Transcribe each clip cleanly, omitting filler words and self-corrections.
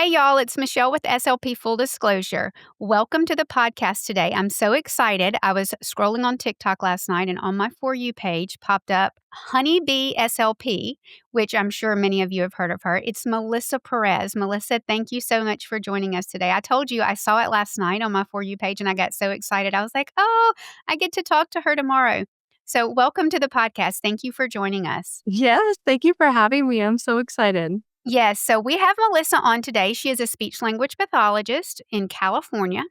Hey, y'all, it's Michelle with SLP Full Disclosure. Welcome to the podcast today. I'm so excited. I was scrolling on TikTok last night and on my For You page popped up Honeybee SLP, which I'm sure many of you have heard of her. It's Melissa Perez. Melissa, thank you so much for joining us today. I told you I saw it last night on my For You page and I got so excited. I was like, oh, I get to talk to her tomorrow. So, welcome to the podcast. Thank you for joining us. Yes, thank you for having me. I'm so excited. Yes, so we have Melissa on today. She is a speech language pathologist in California,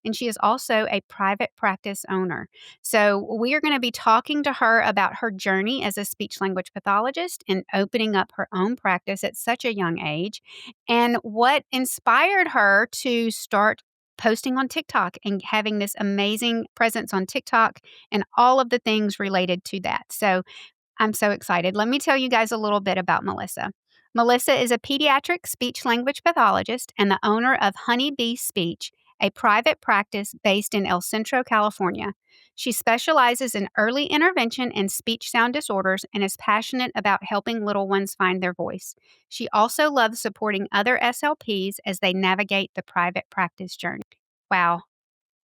and she is also a private practice owner. So we are going to be talking to her about her journey as a speech language pathologist and opening up her own practice at such a young age, and what inspired her to start posting on TikTok and having this amazing presence on TikTok and all of the things related to that. So I'm so excited. Let me tell you guys a little bit about Melissa. Melissa is a pediatric speech language pathologist and the owner of Honeybee Speech, a private practice based in El Centro, California. She specializes in early intervention and speech sound disorders and is passionate about helping little ones find their voice. She also loves supporting other SLPs as they navigate the private practice journey. Wow.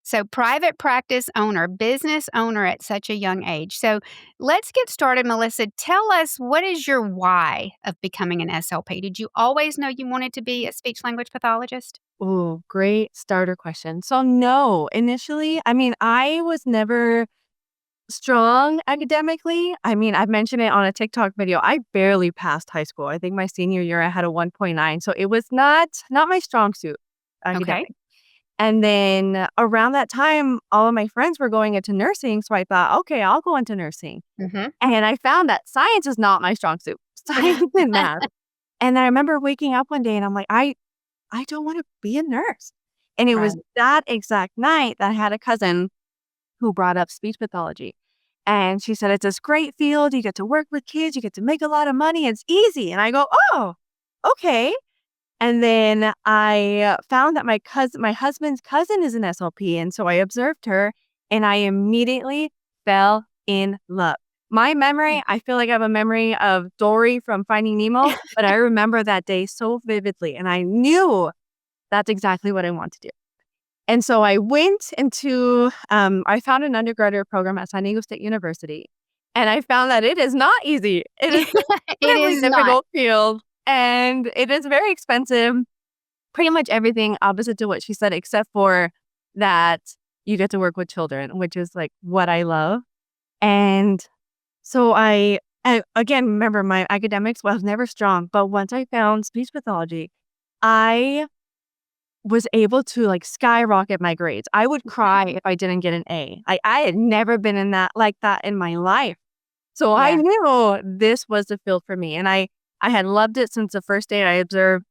So, private practice owner, business owner at such a young age. So, let's get started, Melissa. Tell us, what is your why of becoming an SLP? Did you always know you wanted to be a speech language pathologist? Oh, great starter question. So no, initially, I was never strong academically. I've mentioned it on a TikTok video. I barely passed high school. I think my senior year I had a 1.9. So it was not my strong suit, Okay. academic. And then around that time, all of my friends were going into nursing. So I thought, okay, I'll go into nursing. Mm-hmm. And I found that science is not my strong suit. Science and math. And I remember waking up one day and I'm like, I don't want to be a nurse. And it Right. was that exact night that I had a cousin who brought up speech pathology. And she said, it's this great field. You get to work with kids. You get to make a lot of money. It's easy. And I go, oh, okay. And then I found that my husband's cousin is an SLP. And so I observed her and I immediately fell in love. My memory, I feel like I have a memory of Dory from Finding Nemo, but I remember that day so vividly. And I knew that's exactly what I want to do. And so I went into, I found an undergraduate program at San Diego State University. And I found that it is not easy. It is an It incredibly is not. difficult field. And it is very expensive. Pretty much everything opposite to what she said, except for that you get to work with children, which is like what I love. And so I again, remember my academics was never strong, but once I found speech pathology, I was able to like skyrocket my grades. I would cry if I didn't get an A. I had never been in that like that in my life. So I Yeah. knew this was the field for me. And I had loved it since the first day I observed.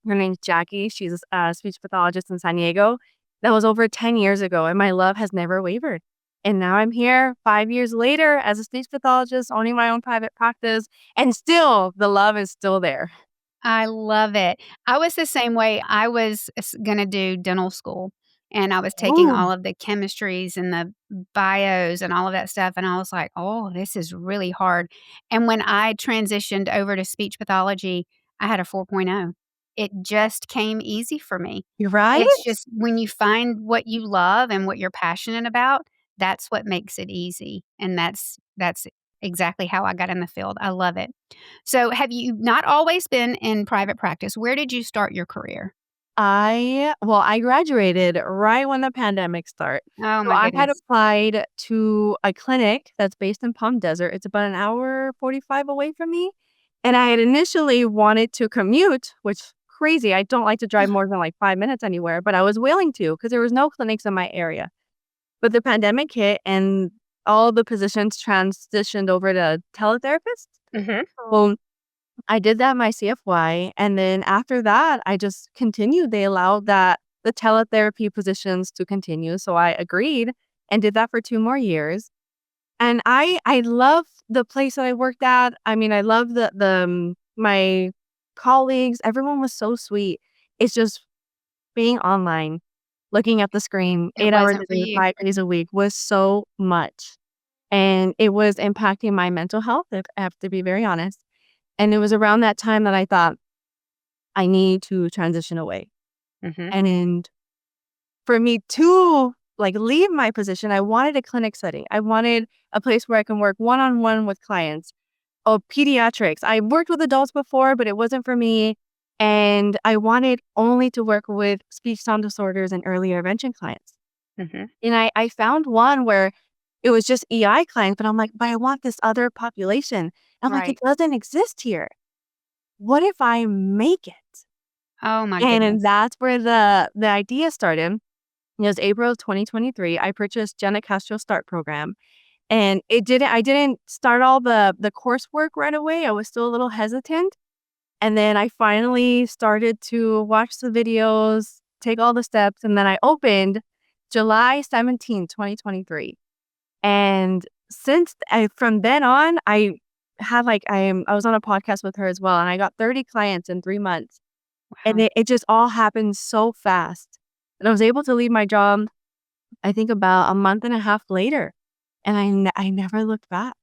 Her name's Jackie. She's a speech pathologist in San Diego. That was over 10 years ago. And my love has never wavered. And now I'm here 5 years later as a speech pathologist, owning my own private practice. And still, the love is still there. I love it. I was the same way. I was going to do dental school and I was taking Ooh, all of the chemistries and the bios and all of that stuff. And I was like, oh, this is really hard. And when I transitioned over to speech pathology, I had a 4.0. It just came easy for me. you're right. It's just when you find what you love and what you're passionate about, that's what makes it easy. And that's exactly how I got in the field. I love it. So, have you not always been in private practice? Where did you start your career? I graduated right when the pandemic started. Oh So my I had goodness. applied to a clinic that's based in Palm Desert. It's about an hour 45 away from me. And I had initially wanted to commute, which crazy. I don't like to drive more than like 5 minutes anywhere, but I was willing to because there was no clinics in my area. But the pandemic hit and all the positions transitioned over to teletherapists. Mhm. So I did that my CFY, and then after that, I just continued. They allowed that the teletherapy positions to continue, so I agreed and did that for 2 more years. And I love the place that I worked at. I love my colleagues. Everyone was so sweet. It's just being online, looking at the screen It 8 hours wasn't a for day, you. 5 days a week was so much, and it was impacting my mental health, if I have to be very honest. And it was around that time that I thought, I need to transition away. Mhm. And for me to leave my position, I wanted a clinic setting. I wanted a place where I can work one-on-one with clients. Oh, pediatrics. I worked with adults before, but it wasn't for me. And I wanted only to work with speech sound disorders and early intervention clients. Mhm. And I found one where it was just EI clients, but I'm like, but I want this other population. I'm like, it Right. doesn't exist here. What if I make it? Oh my And goodness. that's where the idea started. It was April of 2023. I purchased Jenna Castro's START program. And I didn't start all the coursework right away. I was still a little hesitant. And then I finally started to watch the videos, take all the steps, and then I opened July 17, 2023. And from then on, I was on a podcast with her as well, and I got 30 clients in 3 months. And Wow. it just all happened so fast. And I was able to leave my job, I think about a month and a half later. And I never looked back,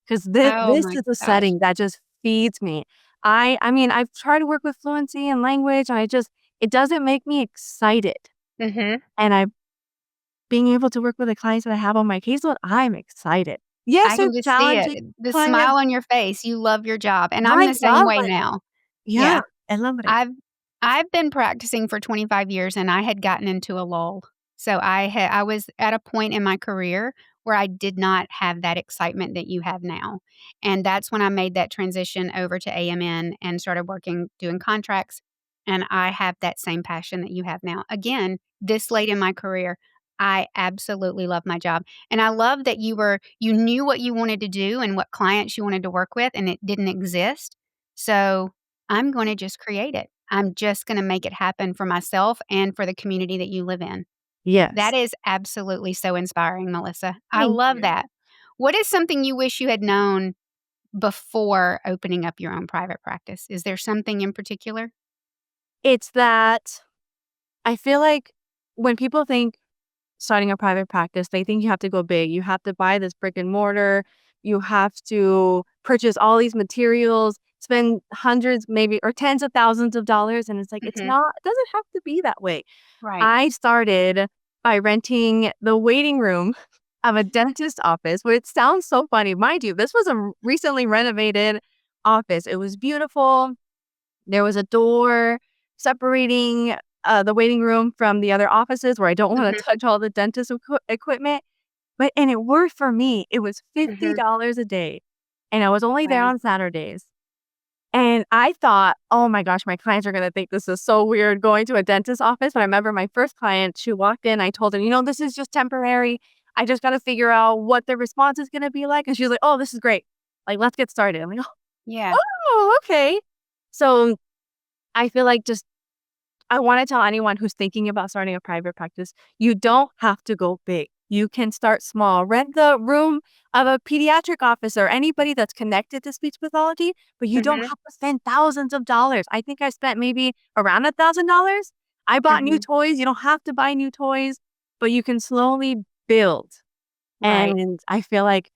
'cause Oh this my is a gosh. setting that just feeds me. I mean, I've tried to work with fluency and language, and it doesn't make me excited. Mhm. And being able to work with the clients that I have on my caseload, I'm excited. Yes, I they're can just see it. challenging The smile clients. on your face. You love your job, and I'm I the same love way it. now. Yeah, Yeah. I love it. I've I've been practicing for 25 years, and I had gotten into a lull. So I was at a point in my career where I did not have that excitement that you have now, and that's when I made that transition over to AMN and started working doing contracts, and I have that same passion that you have now. Again, this late in my career, I absolutely love my job, and I love that you knew what you wanted to do and what clients you wanted to work with, and it didn't exist. So I'm gonna just create it. I'm just gonna make it happen for myself and for the community that you live in. That Yes. is absolutely so inspiring, Melissa. I Thank love you. that. What is something you wish you had known before opening up your own private practice? Is there something in particular? It's that I feel like when people think starting a private practice, they think you have to go big. You have to buy this brick and mortar. You have to purchase all these materials, spend hundreds, maybe, or tens of thousands of dollars. And it's like, Mhm. it doesn't have to be that way. Right. I started by renting the waiting room of a dentist office, which sounds so funny. Mind you, this was a recently renovated office. It was beautiful. There was a door separating the waiting room from the other offices where I don't wanna Mhm, touch all the dentist equipment, and it worked for me. It was mhm. $50 a day, and I was only there Wow. on Saturdays, and I thought, "Oh my gosh, my clients are gonna think this is so weird going to a dentist office," but I remember my first client, she walked in, I told her, "You know, this is just temporary. I just gotta figure out what the response is gonna be like," and she was like, "Oh, this is great. Let's get started." I'm like, Yeah. "Oh, okay." So I feel like just I wanna tell anyone who's thinking about starting a private practice, you don't have to go big. You can start small. Rent the room of a pediatric office or anybody that's connected to speech pathology, but you don't Mhm, have to spend thousands of dollars. I think I spent maybe around $1,000. I bought new mhm. toys. You don't have to buy new toys, but you can slowly build. Right. And I feel like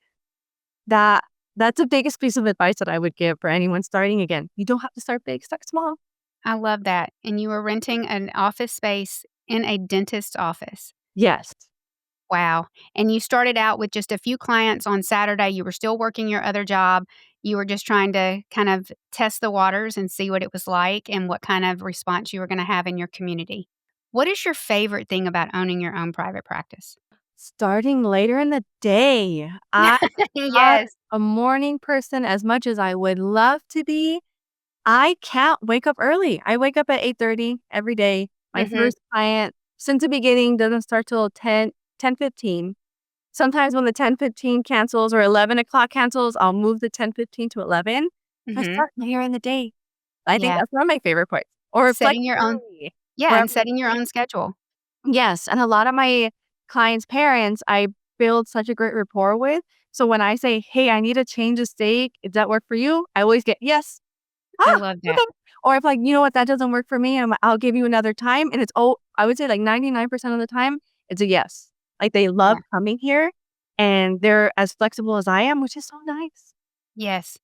that that's the biggest piece of advice that I would give for anyone starting again. You don't have to start big, start small. I love that. And you were renting an office space in a dentist's office. Yes. Wow. And you started out with just a few clients on Saturday. You were still working your other job. You were just trying to kind of test the waters and see what it was like and what kind of response you were going to have in your community. What is your favorite thing about owning your own private practice? Starting later in the day. I'm not Yes. a morning person as much as I would love to be. I can't wake up early. I wake up at 8:30 every day. My Mhm. first client, since the beginning, doesn't start till 10:15. Sometimes when the 10:15 cancels or 11 o'clock cancels, I'll move the 10:15 to 11. So I Mhm. start later in the day. I think Yeah. that's one of my favorite parts. Or Setting your own flexibility, Yeah, where and setting your own schedule. yes, and a lot of my clients' parents, I build such a great rapport with. So when I say, "Hey, I need to change a steak. Does that work for you?" I always get, "Yes." I "Ah, love that. okay." Or if "You know what? That doesn't work for me. I'll give you another time." And I would say 99% of the time, it's a yes. They love Yeah. coming here and they're as flexible as I am, which is so nice. Yes.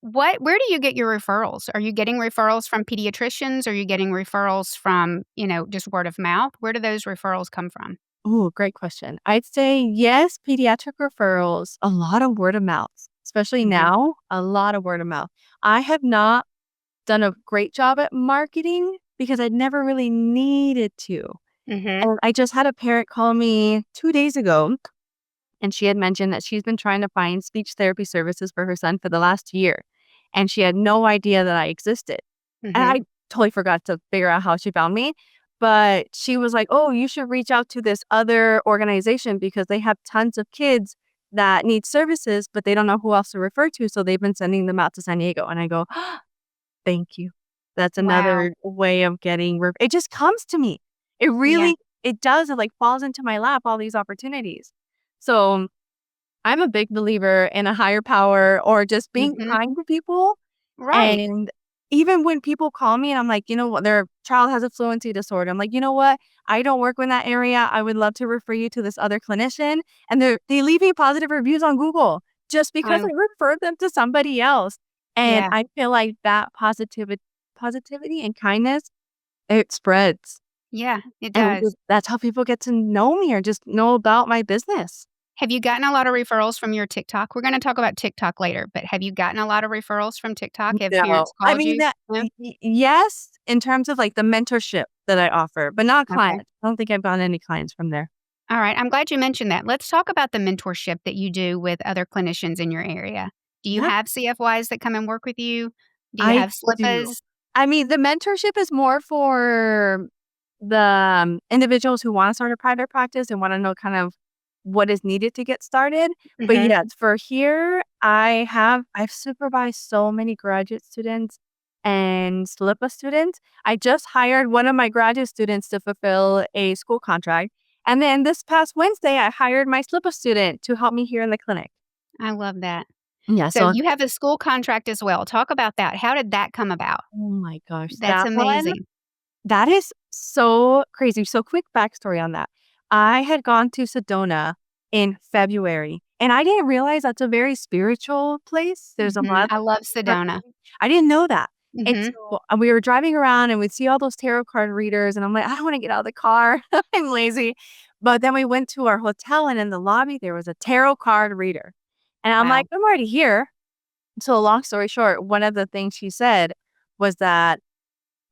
Where do you get your referrals? Are you getting referrals from pediatricians? Are you getting referrals from, just word of mouth? Where do those referrals come from? Oh, great question. I'd say yes, pediatric referrals, a lot of word of mouth, especially Mhm. now, a lot of word of mouth. I have not done a great job at marketing because I never really needed to. Mhm. And I just had a parent call me 2 days ago, and she had mentioned that she's been trying to find speech therapy services for her son for the last year, and she had no idea that I existed. And Mhm. I totally forgot to figure out how she found me, but she was like, "Oh, you should reach out to this other organization because they have tons of kids that need services, but they don't know who else to refer to, so they've been sending them out to San Diego." And I go, "Thank you." That's Wow. another way of getting it just comes to me. It Yeah. really it does, it, like, falls into my lap, all these opportunities. So, I'm a big believer in a higher power or just being Mhm. kind to people, Right. and even when people call me and I'm like, "You know what?" Their child has a fluency disorder. I'm like, "You know what? I don't work in that area. I would love to refer you to this other clinician." And they leave me positive reviews on Google just because I I referred them to somebody else. And Yeah. I feel like that positivity and kindness, it spreads. Yeah, it And does. that's how people get to know me or just know about my business. Have you gotten a lot of referrals from your TikTok? We're gonna talk about TikTok later, but have you gotten a lot of referrals from TikTok? Have No. parents I called mean, you? that No? yes, in terms of, like, the mentorship that I offer, but not Okay. clients. I don't think I've gotten any clients from there. Alright, I'm glad you mentioned that. Let's talk about the mentorship that you do with other clinicians in your area. Do you Yeah, have CFYs that come and work with you? Do you I have do. SLPs? I mean, the mentorship is more for the, individuals who wanna start a private practice and wanna know kind of what is needed to get started, but Mhm. yes, for here, I've supervised so many graduate students and SLPA students. I just hired one of my graduate students to fulfill a school contract, and then this past Wednesday, I hired my SLPA student to help me here in the clinic. I love that. Yeah, So so you have a school contract as well. Talk about that. How did that come about? oh my gosh, That's that one amazing. that is so crazy. So quick backstory on that. I had gone to Sedona in February, and I didn't realize that's a very spiritual place. There's a Mhm. lot I love of Sedona. I didn't know that. And Mhm. so we were driving around and we'd see all those tarot card readers, and I'm like, "I don't wanna get out of the car. I'm lazy." But then we went to our hotel, and in the lobby, there was a tarot card reader. And I'm Wow. like, "I'm already here." So long story short, one of the things she said was that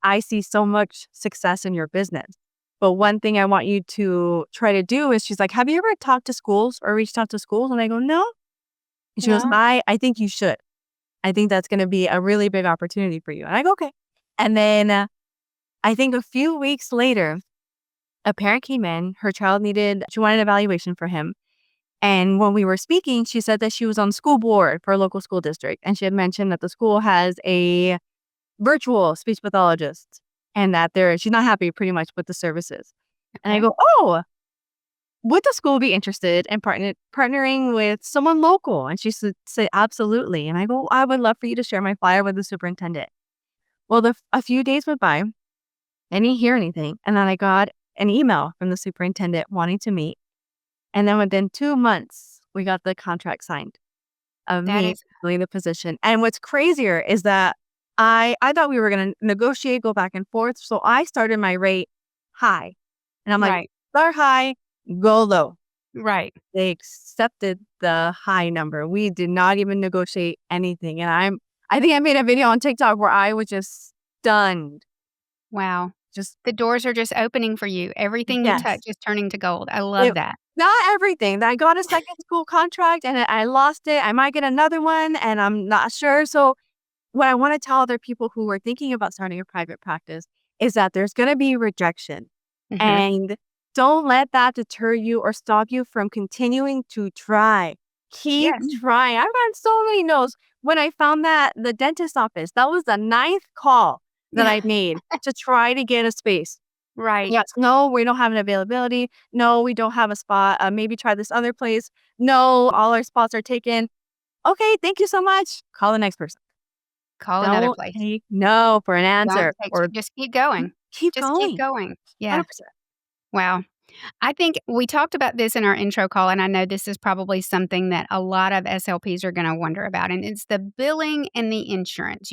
I see so much success in your business. But one thing I want you to try to do is she's like, "Have you ever talked to schools or reached out to schools?" And I go, "No." And she goes, No. I think you should. I think that's going to be a really big opportunity for you." And I go, "Okay." And then I think a few weeks later, a parent came in. Her child she wanted an evaluation for him. And when we were speaking, she said that she was on school board for a local school district. And she had mentioned that the school has a virtual speech pathologist and that she's not happy pretty much with the services. And I Okay. go, "Oh, would the school be interested in partnering with someone local?" And she said, "Absolutely." And I go, "I would love for you to share my flyer with the superintendent." Well, a few days went by. I didn't hear anything. And then I got an email from the superintendent wanting to meet. And then within 2 months, we got the contract signed of That me is filling the position. And what's crazier is that I thought we were gonna negotiate, go back and forth, so I started my rate high. And I'm like, right. "Start high, go low." Right. They accepted the high number. We did not even negotiate anything, and I think I made a video on TikTok where I was just stunned. Wow. Just The doors are just opening for you. Everything you touch yes. is turning to gold. I love It that. not everything. I got a second school contract and I lost it. I might get another one and I'm not sure. So what I wanna tell other people who are thinking about starting a private practice is that there's gonna be rejection, Mhm. and don't let that deter you or stop you from continuing to try. Keep Yes. trying. I've gotten so many no's. When I found that the dentist office, that was the ninth call that I made to try to get a space. Right. Yes, "No, we don't have an availability. No, we don't have a spot. Maybe try this other place. No, all our spots are taken." "Okay, thank you so much." Call the next person. Call another Don't place. take no for an Don't answer take or just keep going. keep Just keep going. going. Yeah. 100%. Wow. I think we talked about this in our intro call, and I know this is probably something that a lot of SLPs are gonna wonder about, and it's the billing and the insurance.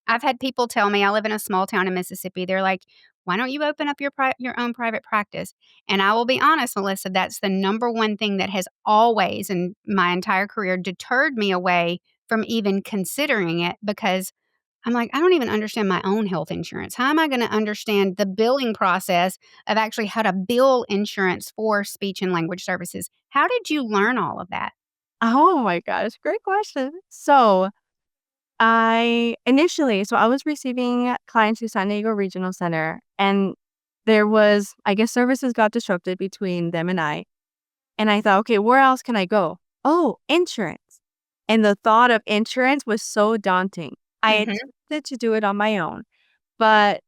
I've had people tell me I live in a small town in Mississippi. They're like, "Why don't you open up your own private practice?" And I will be honest, Melissa, that's the number one thing that has always, in my entire career, deterred me away from even considering it because I'm like, "I don't even understand my own health insurance. How am I gonna understand the billing process of actually how to bill insurance for speech and language services?" How did you learn all of that? Oh my gosh, great question. I was receiving clients through San Diego Regional Center, and there was, I guess, services got disrupted between them and I. And I thought, okay, where else can I go? Oh, insurance. And the thought of insurance was so daunting. I Mhm. attempted to do it on my own, but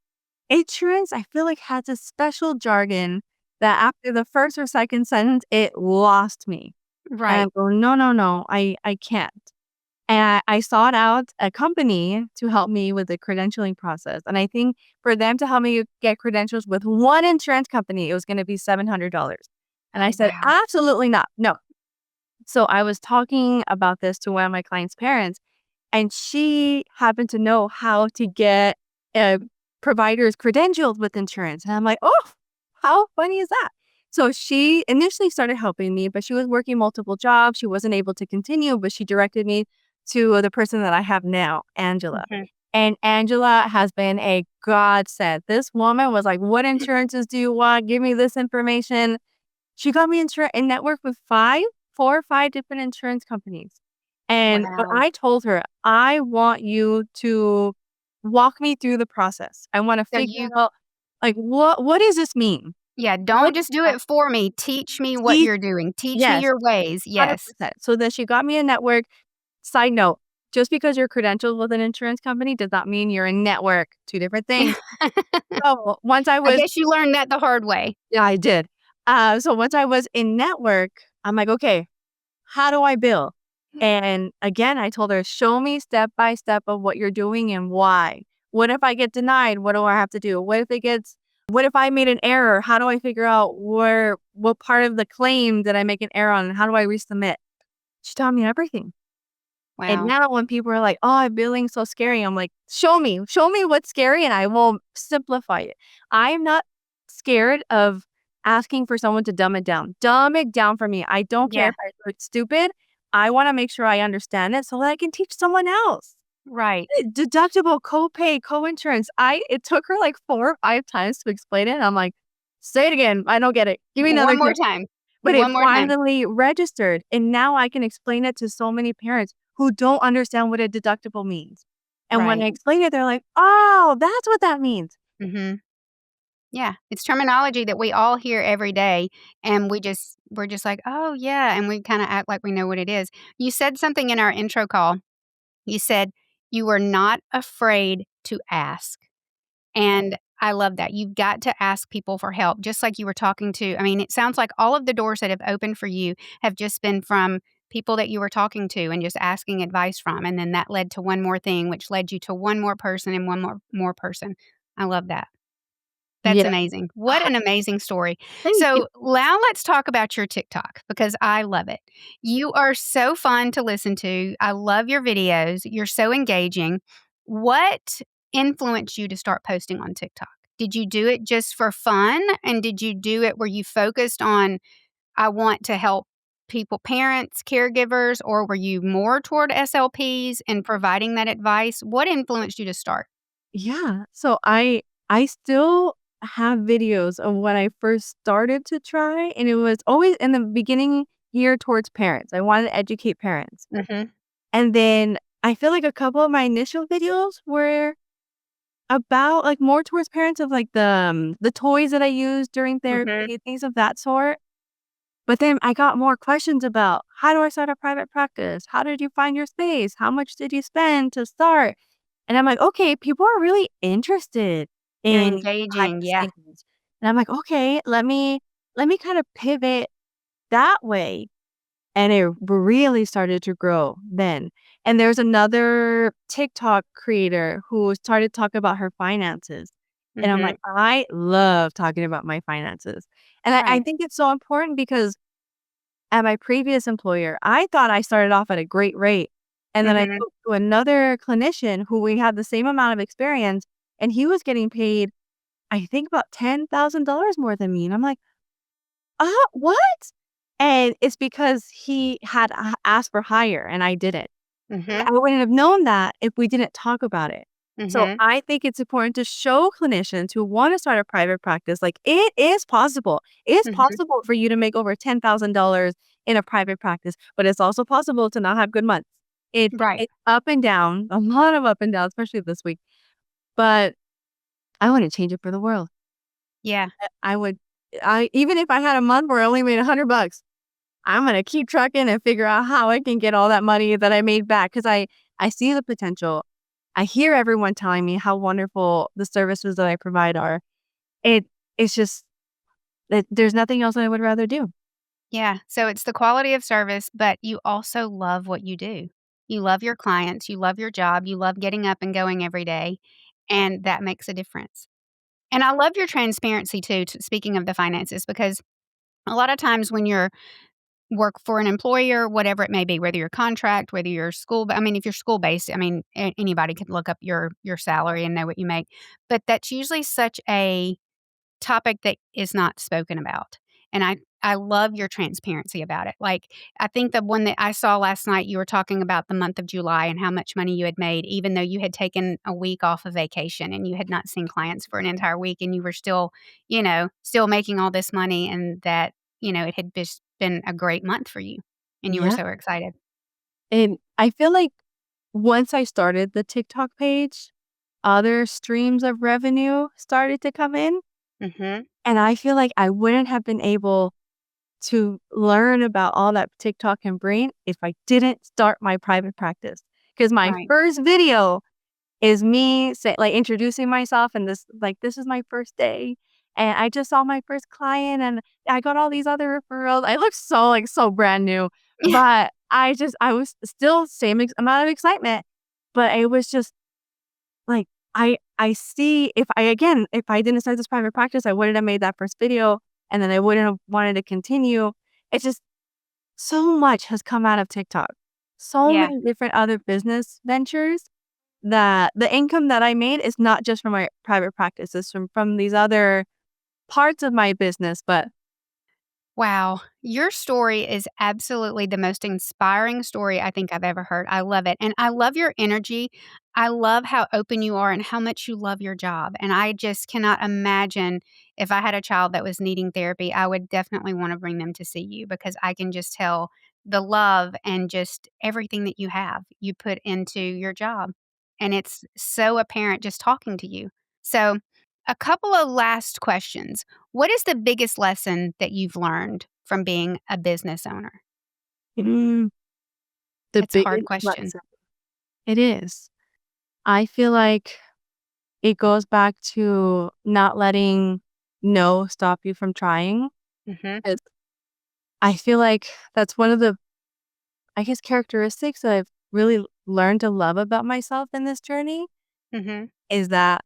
insurance, I feel like, has a special jargon that after the first or second sentence, it lost me. And I Right. go, no, no, no, I can't. And I sought out a company to help me with the credentialing process. And I think for them to help me get credentials with one insurance company, it was going to be $700. And I Oh, said, wow. absolutely not. No. So I was talking about this to one of my client's parents, and she happened to know how to get uh, providers credentialed with insurance. And I'm like, oh, how funny is that? So she initially started helping me, but she was working multiple jobs. She wasn't able to continue, but she directed me to the person that I have now, Angela. Mhm. And Angela has been a godsend. This woman was like, what insurances do you want? Give me this information. She got me in network with 4 or 5 different insurance companies. But Wow. I told her, "I want you to walk me through the process. I wanna So figure you out, like, what does this mean? Yeah, What don't just do it for me. Teach me what teach." you're doing. Teach me Yes, your ways. Yes. 100%. So then she got me a network. Side note, just because you're credentialed with an insurance company does not mean you're in network, 2 different things. So once I I was guess you learned that the hard way. Yeah, I did. So once I was in network, I'm like, "Okay, how do I bill?" And again, I told her, "Show me step by step of what you're doing and why. What if I get denied? What do I have to do? What if I made an error? How do I figure out what part of the claim did I make an error on, and how do I resubmit?" She taught me everything. And Wow. now when people are like, "Oh, billing's so scary," I'm like, show me what's scary and I will simplify it." I am not scared of asking for someone to dumb it down. Dumb it down for me. I don't care Yeah, if I look stupid. I wanna make sure I understand it so that I can teach someone else. right. Deductible, copay, coinsurance. It took her like 4 or 5 times to explain it, and I'm like, "Say it again. I don't get it. Give me another One more example." time. But it One more time. finally registered, and now I can explain it to so many parents who don't understand what a deductible means. And when I Right. explain it, they're like, "Oh, that's what that means." Mhm. Yeah, it's terminology that we all hear every day, and we're just like, "Oh, yeah," and we kinda act like we know what it is. You said something in our intro call. You said you were not afraid to ask, and I love that. You've got to ask people for help, just like you were talking to I mean, it sounds like all of the doors that have opened for you have just been from people that you were talking to and just asking advice from, and then that led to one more thing, which led you to one more person and one more person. I love that. That's Yeah. amazing. What an amazing story. Thank you. So, now let's talk about your TikTok because I love it. You are so fun to listen to. I love your videos. You're so engaging. What influenced you to start posting on TikTok? Did you do it just for fun? And did you do it where you focused on, I want to help people, parents, caregivers, or were you more toward SLPs and providing that advice? What influenced you to start? Yeah. So I still have videos of when I first started to try, and it was always in the beginning geared towards parents. I wanted to educate parents. Mhm. And then I feel like a couple of my initial videos were about, like, more towards parents of, like, the toys that I use during Mhm. therapy, things of that sort. But then I got more questions about, "How do I start a private practice? How did you find your space? How much did you spend to start?" And I'm like, "Okay, people are really interested They're in behind engaging. the Yeah. scenes." And I'm like, "Okay, let me kind of pivot that way." And it really started to grow then. And there's another TikTok creator who started talking about her finances. And I'm like, Mhm. I love talking about my finances. And I Right. think it's so important because at my previous employer, I thought I started off at a great rate. And then I Mhm. spoke to another clinician who we had the same amount of experience, and he was getting paid, I think, about $10,000 more than me. And I'm like, what? And it's because he had asked for higher and I didn't. Mhm. I wouldn't have known that if we didn't talk about it. So Mhm. I think it's important to show clinicians who want to start a private practice, like it is possible. It's Mhm. possible for you to make over $10,000 in a private practice, but it's also possible to not have good months. Right. It's up and down, a lot of up and down, especially this week. But I wouldn't change it for the world. Yeah. I would, I even if I had a month where I only made $100, I'm gonna keep trucking and figure out how I can get all that money that I made back because I see the potential. I hear everyone telling me how wonderful the services that I provide are. It it's just that there's nothing else that I would rather do. Yeah. So it's the quality of service, but you also love what you do. You love your clients, you love your job, you love getting up and going every day, and that makes a difference. And I love your transparency too, speaking of the finances, because a lot of times when you're work for an employer, whatever it may be, whether you're contract, whether you're school, I mean, if you're school based, I mean, anybody can look up your salary and know what you make. But that's usually such a topic that is not spoken about. And I love your transparency about it. Like, I think the one that I saw last night, you were talking about the month of July and how much money you had made, even though you had taken a week off of vacation and you had not seen clients for an entire week and you were still, still making all this money and that, it had just been a great month for you and you were Yeah. so excited. And I feel like once I started the TikTok page, other streams of revenue started to come in. Mhm. And I feel like I wouldn't have been able to learn about all that TikTok can bring if I didn't start my private practice. Because my Right. first video is me introducing myself and this is my first day. And I just saw my first client and I got all these other referrals. I look so so brand new, but I was still same amount of excitement, but it was just like, I see if I didn't start this private practice, I wouldn't have made that first video, and then I wouldn't have wanted to continue. It's just so much has come out of TikTok. So Yeah. many different other business ventures that the income that I made is not just from my private practice, it's from these other parts of my business, but Wow, your story is absolutely the most inspiring story I think I've ever heard. I love it, and I love your energy. I love how open you are and how much you love your job, and I just cannot imagine if I had a child that was needing therapy, I would definitely wanna bring them to see you because I can just tell the love and just everything that you put into your job, and it's so apparent just talking to you. So, a couple of last questions. What is the biggest lesson that you've learned from being a business owner? mm, the It's a hard biggest question. lesson it is. I feel like it goes back to not letting no stop you from trying. Mhm, 'Cause I feel like that's one of the, I guess, characteristics that I've really learned to love about myself in this journey mhm, is that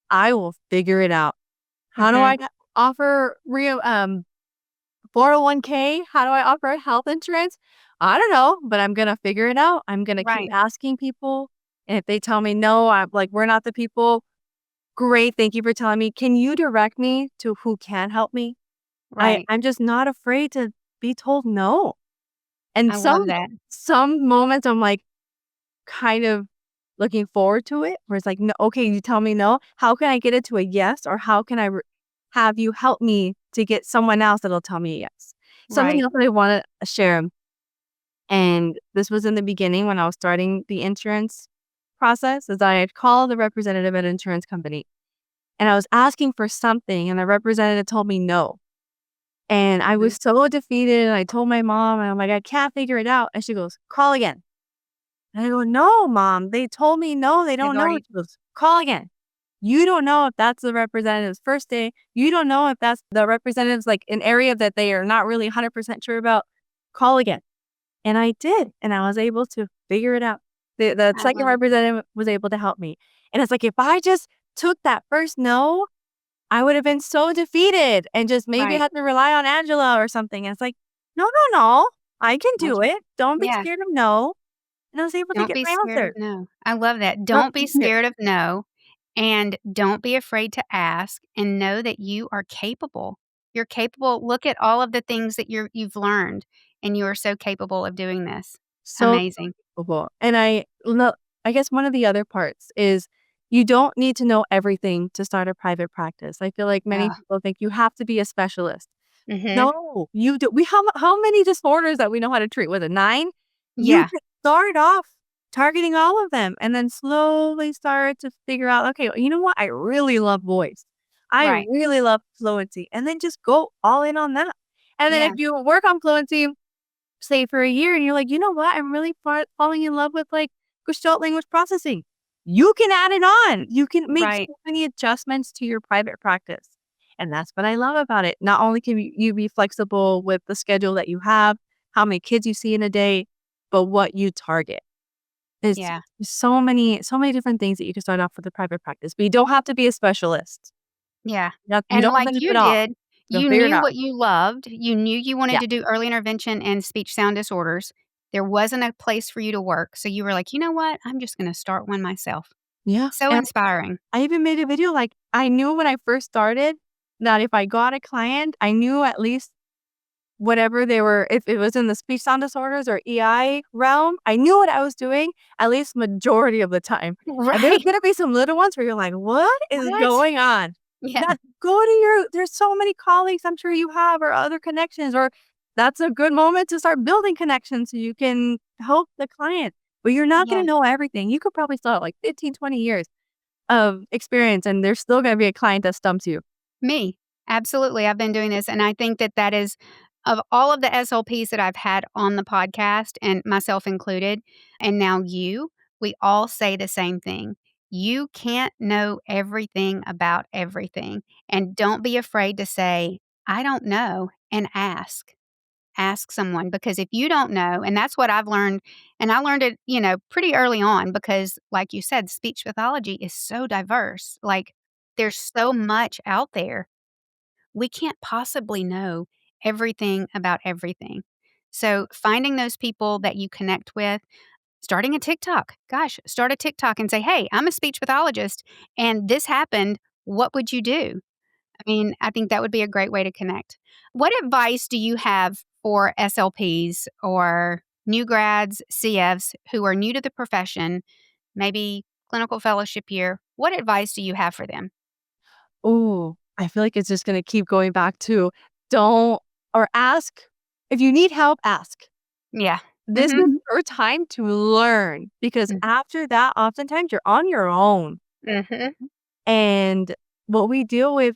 I will figure it out. How do mhm. I offer real 401k? How do I offer health insurance? I don't know, but I'm gonna figure it out. I'm gonna keep Right, asking people. And if they tell me no, I'm like, we're not the people. Great. Thank you for telling me. Can you direct me to who can help me? right. I'm just not afraid to be told no. And I love that. some moments I'm like kind of looking forward to it where it's like, no, okay, you tell me no. How can I get it to a yes? Or how can have you help me to get someone else that'll tell me a yes? Something Right. else that I want to share. And this was in the beginning when I was starting the insurance process is I had called the representative at an insurance company and I was asking for something and the representative told me no. And I Mhm. was so defeated. And I told my mom, and I'm like, I can't figure it out. And she goes, call again. And I go, no, mom, they told me no, they They've don't know. already She goes, call again. You don't know if that's the representative's first day. You don't know if that's the representative's like an area that they are not really 100% sure about. Call again. And I did. And I was able to figure it out. The I second love it. representative was able to help me. And it's like, if I just took that first no, I would have been so defeated and just maybe Right. had to rely on Angela or something. And it's like, no, no, no, I can do That's it. Don't be yeah. scared of no. And I was able to Don't get be my scared of answer. no. I love that. But Don't be scared of no, and don't be afraid to ask, and know that you are capable. You're capable. Look at all of the things that you've learned, and you are so capable of doing this. so Amazing. capable. And I guess one of the other parts is you don't need to know everything to start a private practice. I feel like many Oh, people think you have to be a specialist. mhm. No, you do. How many disorders that we know how to treat? Was it 9? You Yeah, can start off targeting all of them and then slowly start to figure out, okay, you know what? I really love voice. I right. really love fluency. And then just go all in on that. And then Yeah, if you work on fluency, say for a year, and you're like, you know what? I'm really falling in love with like Gestalt language processing. You can add it on. You can make right. so many adjustments to your private practice. And that's what I love about it. Not only can you be flexible with the schedule that you have, how many kids you see in a day, but what you target. There's Yeah, so many different things that you can start off with a private practice, but you don't have to be a specialist. yeah. You And don't have like to do you it all. did, You'll you figure it knew out. what you loved. You knew you wanted Yeah. to do early intervention and speech sound disorders. There wasn't a place for you to work, so you were like, "You know what? I'm just gonna start one myself." Yeah. So And inspiring. I even made a video, like, I knew when I first started that if I got a client, I knew at least whatever they were if it was in the speech sound disorders or EI realm, I knew what I was doing at least majority of the time. And there's Right. gonna be some little ones where you're like, "What is What? going on?" Yeah. That go to there's so many colleagues I'm sure you have or other connections, or that's a good moment to start building connections so you can help the client. But you're not gonna Yeah. know everything. You could probably still have like 15, 20 years of experience, and there's still gonna be a client that stumps you. Me. Absolutely. I've been doing this, and I think that that is of all of the SLPs that I've had on the podcast, and myself included, and now you, we all say the same thing. You can't know everything about everything, and don't be afraid to say, "I don't know," and ask. Ask someone, because if you don't know, and that's what I've learned, and I learned it, pretty early on because, like you said, speech pathology is so diverse. Like, there's so much out there. We can't possibly know everything about everything. So, finding those people that you connect with, starting a TikTok. Gosh, start a TikTok and say, "Hey, I'm a speech pathologist and this happened. What would you do?" I mean, I think that would be a great way to connect. What advice do you have for SLPs or new grads, CFs who are new to the profession, maybe clinical fellowship year? What advice do you have for them? Ooh, I feel like it's just gonna keep going back to don't or ask. If you need help, ask. Yeah. This is Mhm. your time to learn because Mhm. after that, oftentimes you're on your own. Mhm. And what we deal with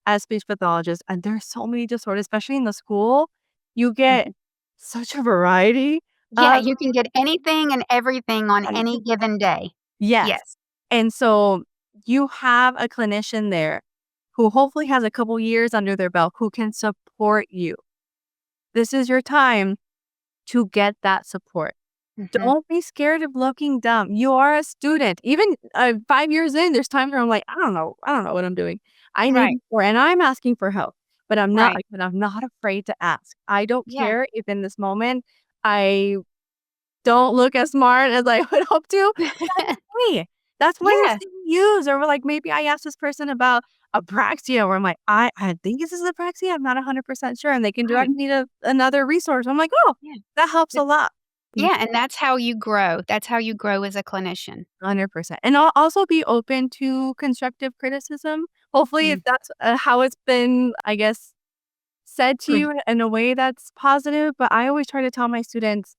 as speech pathologists, and there's so many disorders, especially in the school, you get Mhm. such a variety Yeah, of you can get anything and everything on any anything. given day. Yes. Yes. And so you have a clinician there who hopefully has a couple years under their belt who can support you. This is your time to get that support. Mhm. Don't be scared of looking dumb. You are a student. Even 5 years in, there's times where I'm like, I don't know what I'm doing. I need Right. more, and I'm asking for help, but Right. I'm not afraid to ask. I don't Yeah. care if in this moment I don't look as smart as I would hope to. That's okay. That's why there's Yeah. CEUs, or like maybe I asked this person about apraxia where I'm like, I think this is apraxia. I'm not 100% sure. And they can direct Right. me to another resource. I'm like, oh, Yeah. that helps a It lot. yeah, and that's how you grow. That's how you grow as a clinician. 100%. And also be open to constructive criticism. Hopefully, if Mm. that's how it's been, I guess, said to Mm. you in a way that's positive. But I always try to tell my students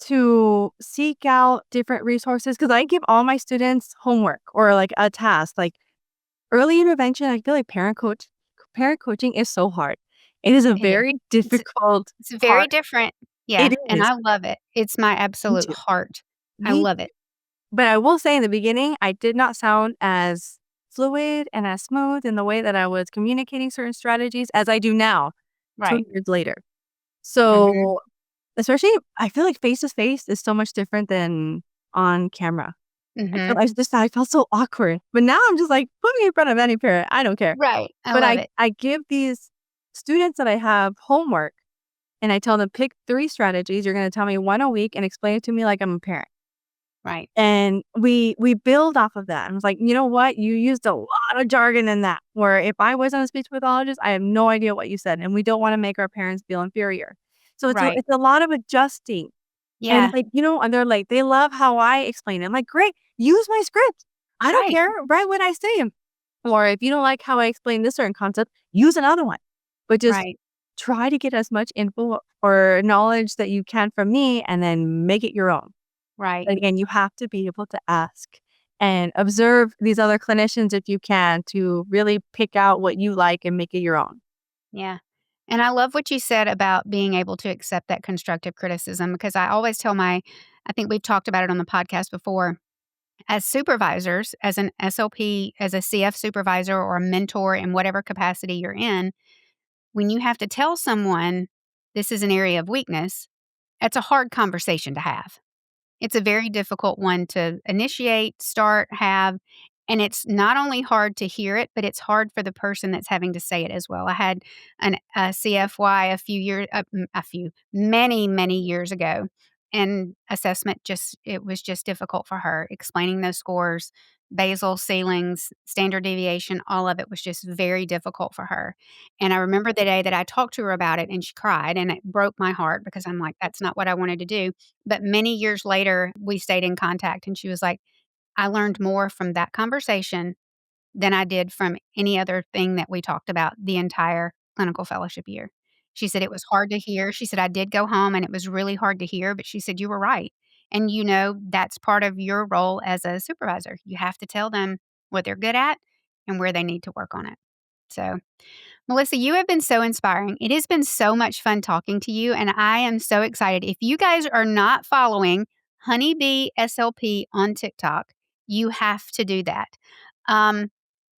to seek out different resources because I give all my students homework or like a task. Like early intervention, I feel like parent coaching is so hard. It is a Yeah. very It's difficult it's very part. different. Yeah, It and is. I love it. It's my Me absolute too. heart. I Me love it. But I will say in the beginning, I did not sound as fluid and as smooth in the way that I was communicating certain strategies as I do now, 2 Right. years later. Mhm. So, especially I feel like face to face is so much different than on camera. Mhm. I felt so awkward. But now I'm just like, put me in front of any parent. I don't care. Right. I But love it. I give these students that I have homework and I tell them, pick 3 strategies. You're gonna tell me 1 a week and explain it to me like I'm a parent. Right. And we build off of that. I was like, "You know what? You used a lot of jargon in that, where if I wasn't a speech pathologist, I have no idea what you said, and we don't wanna make our parents feel inferior." So Right. it's a lot of adjusting. And Yeah. it's like, and they're like, they love how I explain it. I'm like, "Great, use my script. I don't Right. care. Write what I say. Or if you don't like how I explain this certain concept, use another one." But just Right. try to get as much info or knowledge that you can from me and then make it your own. Right. But again, you have to be able to ask and observe these other clinicians if you can to really pick out what you like and make it your own. Yeah. And I love what you said about being able to accept that constructive criticism because I always tell I think we've talked about it on the podcast before. As supervisors, as an SLP, as a CF supervisor or a mentor in whatever capacity you're in, when you have to tell someone this is an area of weakness, it's a hard conversation to have. It's a very difficult one to initiate, start, have, and it's not only hard to hear it, but it's hard for the person that's having to say it as well. I had a CFY many years ago, and assessment it was just difficult for her. Explaining those scores, basal ceilings, standard deviation, all of it was just very difficult for her. And I remember the day that I talked to her about it, and she cried, and it broke my heart because I'm like, that's not what I wanted to do. But many years later, we stayed in contact, and she was like, "I learned more from that conversation than I did from any other thing that we talked about the entire clinical fellowship year." She said, "It was hard to hear." She said, "I did go home, and it was really hard to hear," but she said, "You were right." And, that's part of your role as a supervisor. You have to tell them what they're good at and where they need to work on it. So Melissa, you have been so inspiring. It has been so much fun talking to you, and I am so excited. If you guys are not following Honeybee SLP on TikTok, you have to do that. Um,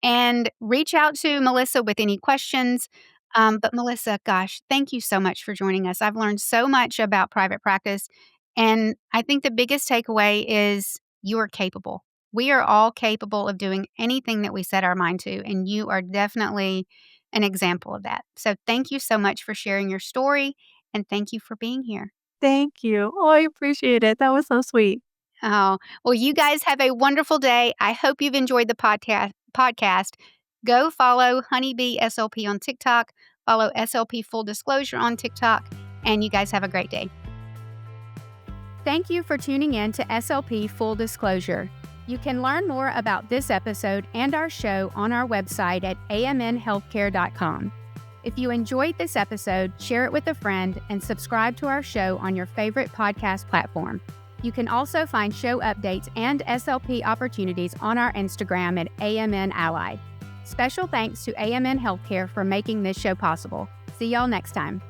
and reach out to Melissa with any questions. But Melissa, gosh, thank you so much for joining us. I've learned so much about private practice, and I think the biggest takeaway is you are capable. We are all capable of doing anything that we set our mind to, and you are definitely an example of that. So thank you so much for sharing your story and thank you for being here. Thank you. Oh, I appreciate it. That was so sweet. Oh, well, you guys have a wonderful day. I hope you've enjoyed the podcast. Go follow Honeybee SLP on TikTok, follow SLP Full Disclosure on TikTok, and you guys have a great day. Thank you for tuning in to SLP Full Disclosure. You can learn more about this episode and our show on our website at amnhealthcare.com. If you enjoyed this episode, share it with a friend and subscribe to our show on your favorite podcast platform. You can also find show updates and SLP opportunities on our Instagram at AMN Allied. Special thanks to AMN Healthcare for making this show possible. See y'all next time.